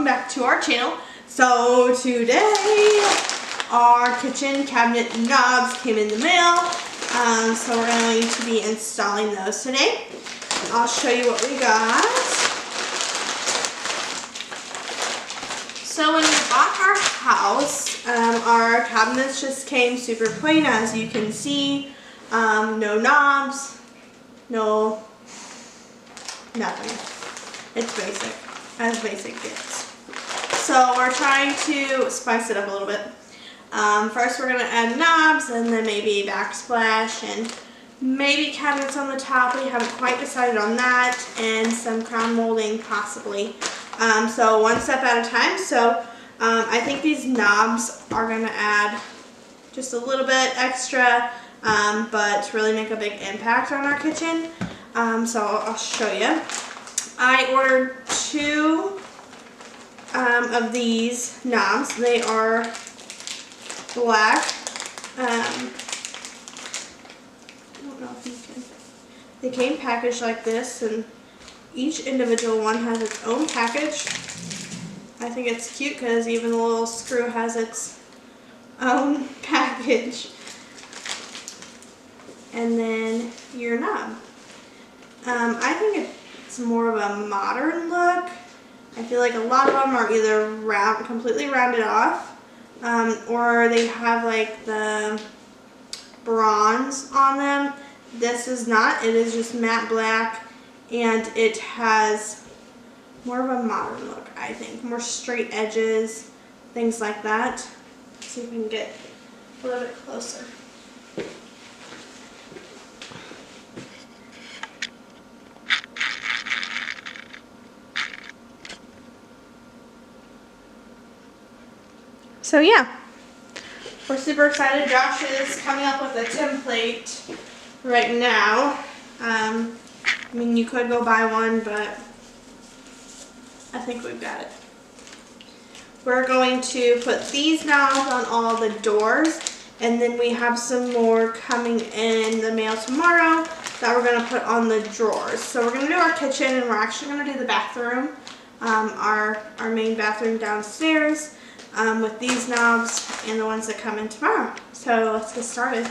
welcome back to our channel. So today our kitchen cabinet knobs came in the mail, so we're going to be installing those today. I'll show you what we got. So when we bought our house, our cabinets just came super plain, as you can see. No knobs, no nothing. It's basic, as basic gets. So we're trying to spice it up a little bit. First we're going to add knobs, and then maybe backsplash, and maybe cabinets on the top. We haven't quite decided on that, and some crown molding possibly. So one step at a time. So I think these knobs are going to add just a little bit extra, but really make a big impact on our kitchen. So I'll show you. I ordered 2 of these knobs. They are black. I don't know if you can. They came packaged like this, and each individual one has its own package. I think it's cute because even the little screw has its own package. And then your knob. I think it's more of a modern look. I feel like a lot of them are either completely rounded off, or they have like the bronze on them. This is not. It is just matte black, and it has more of a modern look, I think. More straight edges, things like that. Let's see if we can get a little bit closer. So yeah, we're super excited. Josh is coming up with a template right now. I mean, you could go buy one, but I think we've got it. We're going to put these knobs on all the doors, and then we have some more coming in the mail tomorrow that we're going to put on the drawers. So we're going to do our kitchen, and we're actually going to do the bathroom, our main bathroom downstairs. With these knobs and the ones that come in tomorrow. So let's get started.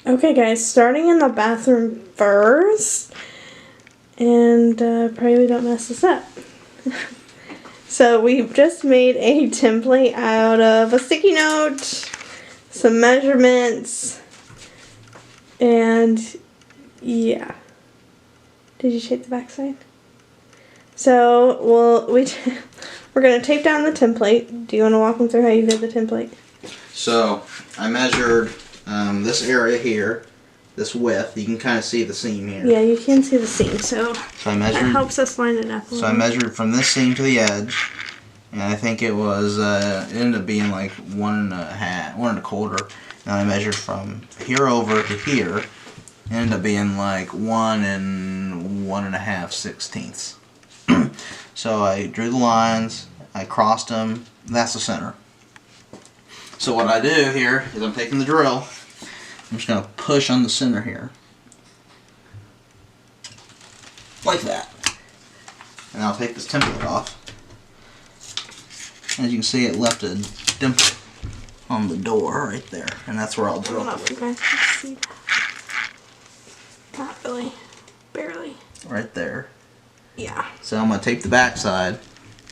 Okay guys, starting in the bathroom first, and pray we don't mess this up. So we've just made a template out of a sticky note, some measurements, and yeah. Did you shape the backside? So we're going to tape down the template. Do you want to walk them through how you did the template? So I measured this area here, this width. You can kind of see the seam here. Yeah, you can see the seam, so I measured, that helps us line it up a little. So I measured from this seam to the edge, and I think it was, it ended up being like 1 1/4. And I measured from here over to here, it ended up being like 1 1/2/16. So I drew the lines, I crossed them, that's the center. So what I do here is I'm taking the drill, I'm just going to push on the center here. Like that. And I'll take this template off. As you can see, it left a dimple on the door right there, and that's where I'll drill. I don't know if you guys can see that. Not really. Barely. Right there. Yeah. So I'm going to tape the back side,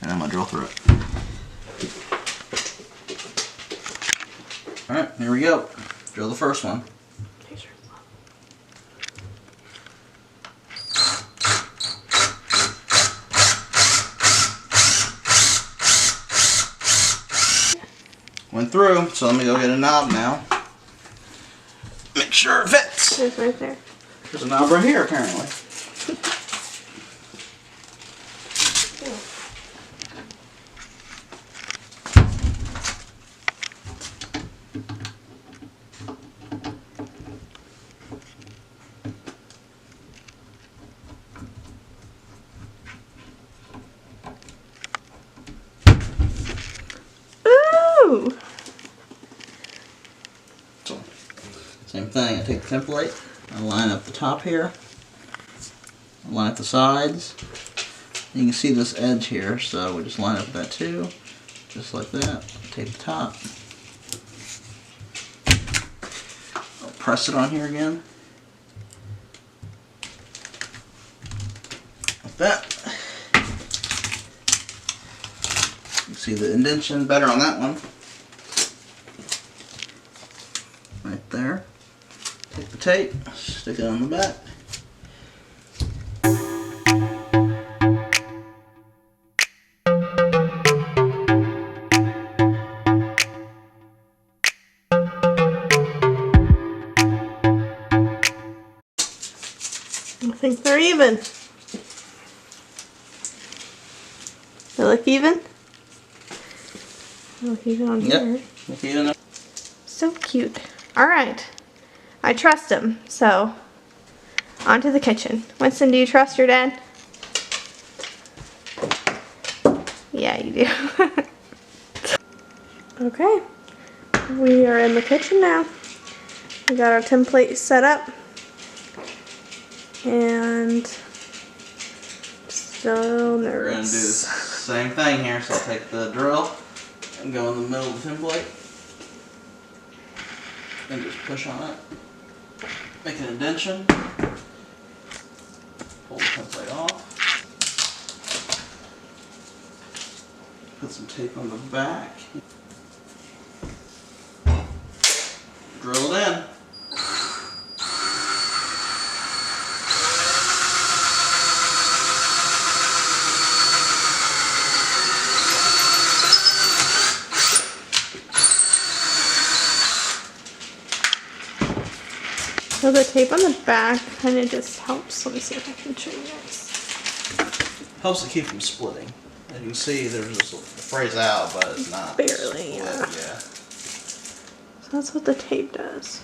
and I'm going to drill through it. Alright, here we go. Drill the first one. Went through, so let me go get a knob now. Make sure it fits. It's right there. There's a knob right here, apparently. So, same thing, I take the template, I line up the top here, I line up the sides, You can see this edge here, so we just line up that too, just like that. Tape the top. I'll press it on here again. Like that. You can see the indentation better on that one. Right there. Take the tape, stick it on the back. I think they're even. They look even? They look even on here. Look even. So cute. Alright. I trust him, so on to the kitchen. Winston, do you trust your dad? Yeah, you do. Okay. We are in the kitchen now. We got our template set up. And still nervous. We're going to do the same thing here, so I'll take the drill and go in the middle of the template and just push on it. Make an indentation. Pull the template off. Put some tape on the back. Drill it in. So the tape on the back kind of just helps. Let me see if I can show you guys. Helps it keep from splitting. As you can see, there's just a phrase out, but it's not Barely, split, yeah. So that's what the tape does.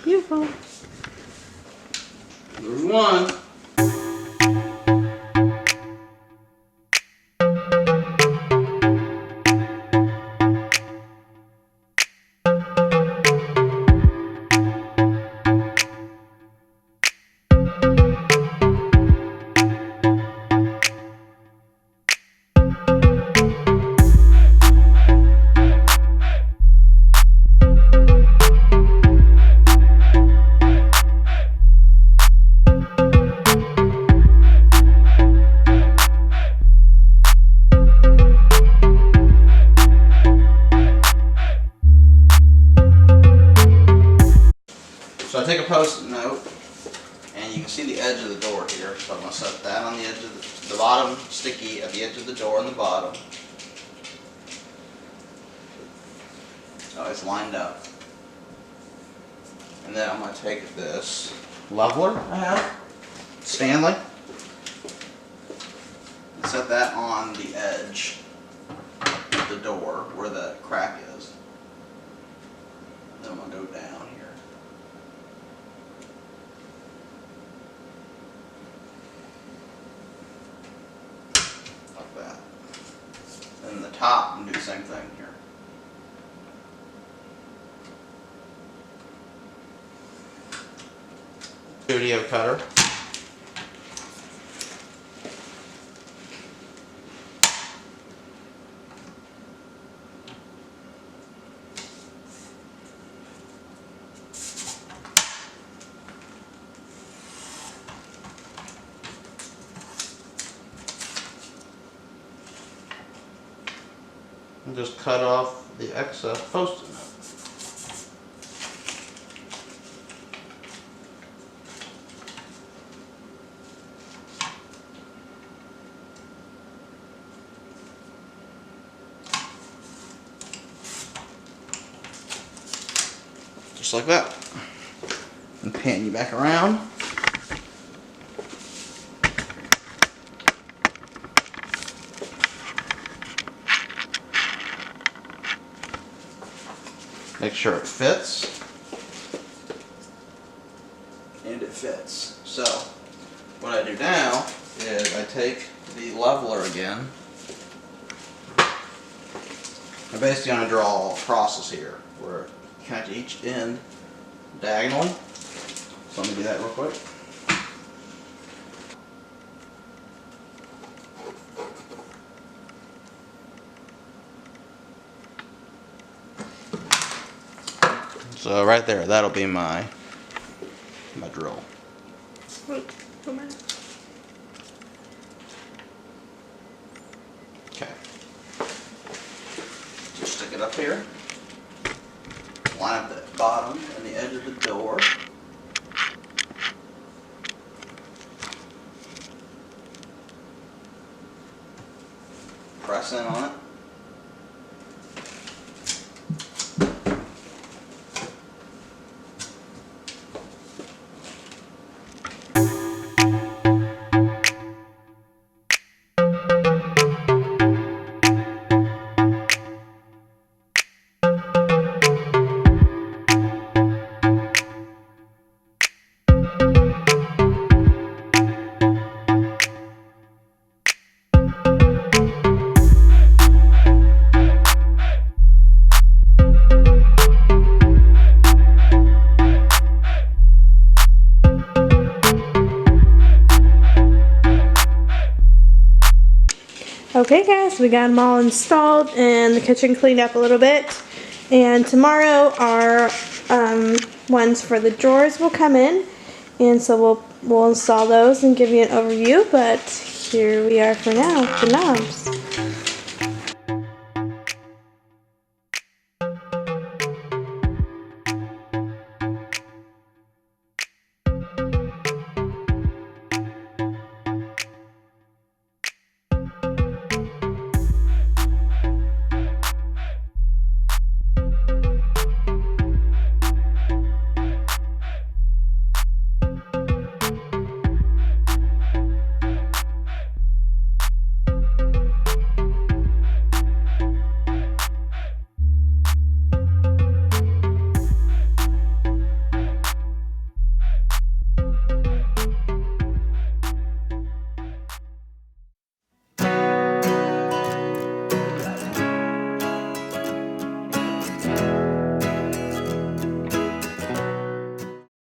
Beautiful. There's one. So I take a post-it note, and you can see the edge of the door here. So I'm going to set that on the edge of the bottom sticky at the edge of the door on the bottom. So it's lined up. And then I'm going to take this leveler I have, Stanley, and set that on the edge of the door where the crack is. Then I'm going to go down here. Like that. And the top, and do the same thing here. Studio cutter. And just cut off the excess post-it note. Just like that. And pan you back around. Make sure it fits. And it fits. So, what I do now is I take the leveler again. I'm basically going to draw a process here where you cut each end diagonally. So let me do that real quick. So right there, that'll be my drill. Wait, come on. Okay. Just stick it up here. Line up the bottom and the edge of the door. Press in on it. Okay guys, we got them all installed and the kitchen cleaned up a little bit. And tomorrow our ones for the drawers will come in. And so we'll install those and give you an overview. But here we are for now, the knobs.